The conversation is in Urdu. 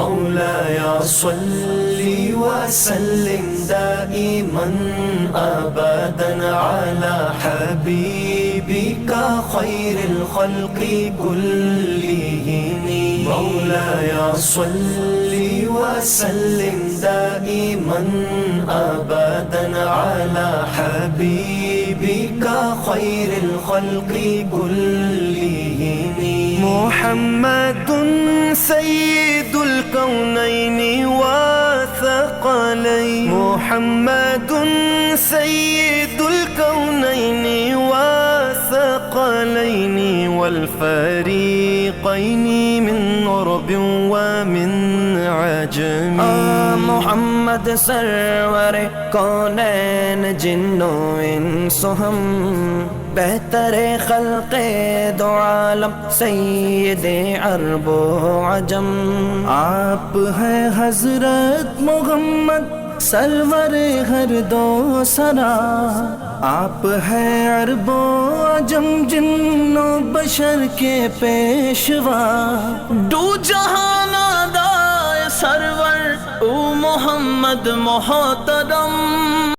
مولاي صل وسلم دائما أبدا على حبيبك خير الخلق كلهم. مولاي صل وسلم دائما أبدا على حبيبك خير الخلق كلهم. محمد سيد الكونين وثقلين. محمد سيد الكونين وثقلين والفريقين من عرب ومن عجم. محمد سرور کونین جنو انس ہم، بہتر خلق دو عالم سید عرب و عجم. آپ ہیں حضرت محمد سرور ہر دو سرا، آپ ہیں عرب و عجم جن و بشر کے پیشوا. دو جہاں دائے سرور او محمد محترم،